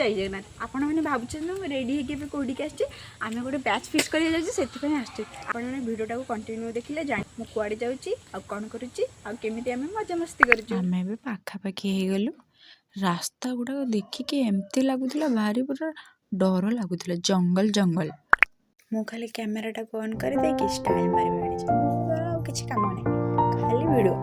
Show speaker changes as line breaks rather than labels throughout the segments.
जय जगन्नाथ आपण मैंने भावुँ रेडी होगी कौटिक आम गोटे बैच फिक्स कर भिडियो को कंटिन्यू देखिले जान मु कुआड़े जाऊँगी कौन करुँची आम मजा मस्ती करें पाखापाखि हो गलु रास्ता गुड़ाक देखिकी एमती लगुला भारी पूरा डर लगुला जंगल जंगल मु खाली कैमेराटा ऑन कर देकी स्टाइल मार किसी काम नहीं खाली वीडियो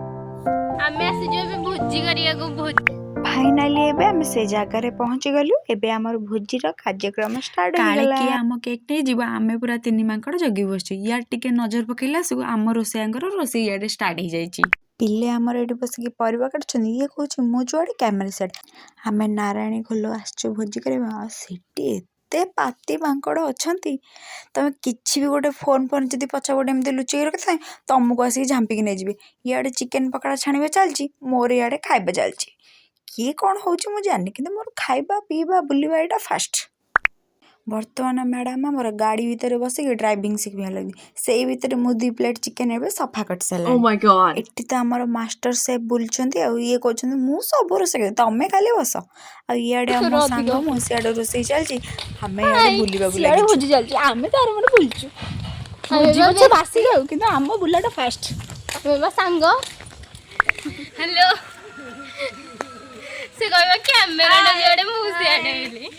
आमे आसी जो भोजी करिया को भोजी
फाइनाली एबे हम से जगह पहुंची गलु एबे हमर भोजीर कार्यक्रम स्टार्ट हो गला कि हम केक नै जीवा आमे पूरा तीन मांकड़ जगी बसछु या टिके नजर पकेला सु हम रोसेयांगर रोसे याडे स्टार्ट हो जाईची पिले हमर एडी बसिकी परिवा काटछन ये कहूछ मु जुआडे कैमरा सेट हमें नारायणी खोलो आसछु भोजी करबा सेटी एते पाती मांकड़ अछंती तमे किछि भी गोटे फोन फोन जदी पछा गोटे एमते लुचेई रखिथाय तमको आसी झांपिकी नै जिवे याडे चिकन पकड़ा छाणीबा चलची मोर याडे खाइबा चलची किए कौन होची मु जानी किंतु मोर खाइबा पीबा बुलिबा एटा फास्ट बर्तमान मैडम मोर गाड़ी भीतर बसिक ड्राइविंग शिखा लगी से भीतर मु 2 प्लेट चिकन एबे सफा कट साला
ओ माय गॉड
एटी तो हमर मास्टर शेफ बुलचंती आ ये कहउछन मु सब रोसे तमे खाली बस आ याडे हम सांग मु सियाडे रोसे चलची हमें याडे बुलिबा बुला सियाडे भोजी चलची आमे तार मन बुलचु भोजी पछे बासी जाऊ किंतु हम बुलाटा फास्ट
मेमा सांग हेलो से कहबा कैमरा ना जोडे मु सियाडे मिली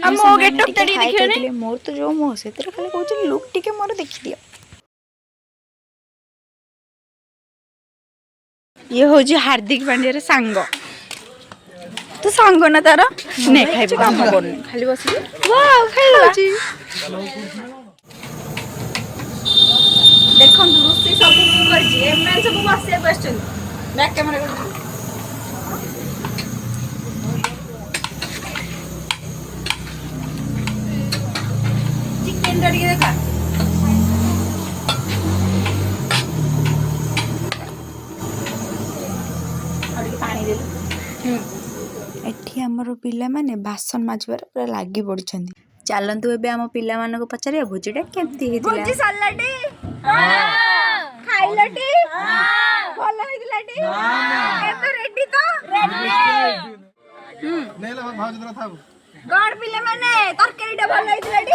हम ओ गेट अप तडी देखियो ने मोर तो जो मो से तेरे खाली कहउछ लुक टिके मोर देखि दिया ये हो जी हार्दिक पांड्या रे सांग तो सांग ना तार ने खाइबो काम करन खाली बस वाओ खाइला जी देखन रोसे सब कर जी एमन सब बसे क्वेश्चन बैक कैमरा कर चिकन डड़ी देखा एठी हमर पिला माने बासन माजबार पूरा लागी पड़छंदी चलंतु एबे हम पिला मानको पचारिया भोजीटा केमती हेतिला भोजी सल्लाटी हां खाइलाटी हां भलो हेतिलाटी हां एतो रेडी तो रेडी नेला भाज दरा थाबो गड पिला माने तरकारीटा भलो हेतिलाटी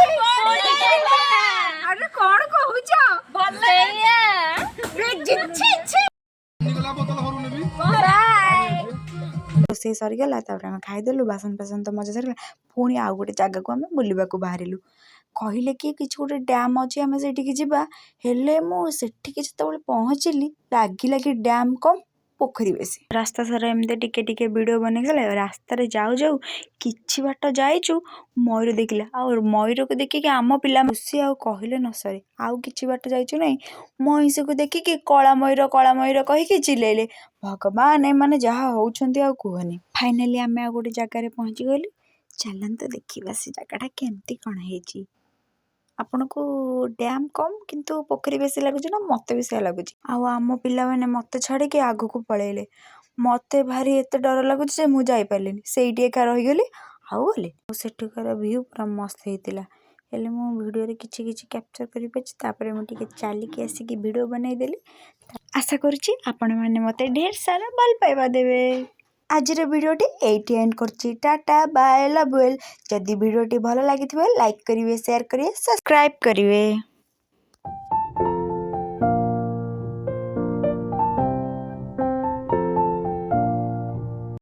अरे कोन कहूछ भलो हेया रे जिछि छि निकला बोतल हरु नेबी रोसे सरीगला आम खाईदेलु बासन बासन तो मजा सरीगला पुणी आउ गोटे जगह को आम बुलवा बाहरिलु कहले कि किसी गोटे डैम अच्छे आम से जावा हेले मुझे जो पहुँचली लगिला कि डैम कम पोखरी बेसी रास्ता सारा एमती टिके टिके वीडियो बने गला रास्ता जाऊ जाऊ किछि बाट जाइचु मयूर देखला आ मयूर को देखिक आम पिला खुशी आ कहले न सरे आउ किछि बाट जाइचु नहीं महिषी को देखिक कला मयूर कहीकि चिल्लेले भगवान ए माने जहा होउछंती आ कुहनी फाइनली आम आ गोटे जगह पहुंची गलु चलंतु देखिबा से जगहटा केमती कौन हेची आपन को डैम कम किंतु पोखरी बेसी लगुच ना मत भी से लगुच आम पिला माने मत छाड़ी के आगु को पळेले मते भारी एते डर लगुच जे मु जाई पालेनी सेइटी एका रही गली आउ गले सेठुकार व्यू पूरा मस्त हेतिला हेले मु वीडियो रे किछि किछि कैप्चर करि पछि तापरे मु टिके चाली के आसी की वीडियो बनाई देली आशा करूची आपण माने मते ढेर सारा भल पाइबा देबे आज वीडियोटी एटी एंड करछि टाटा बाय लव यू जदि वीडियोटी भल लागिथिबे लाइक करिवे शेयर करिवे सब्सक्राइब करिवे।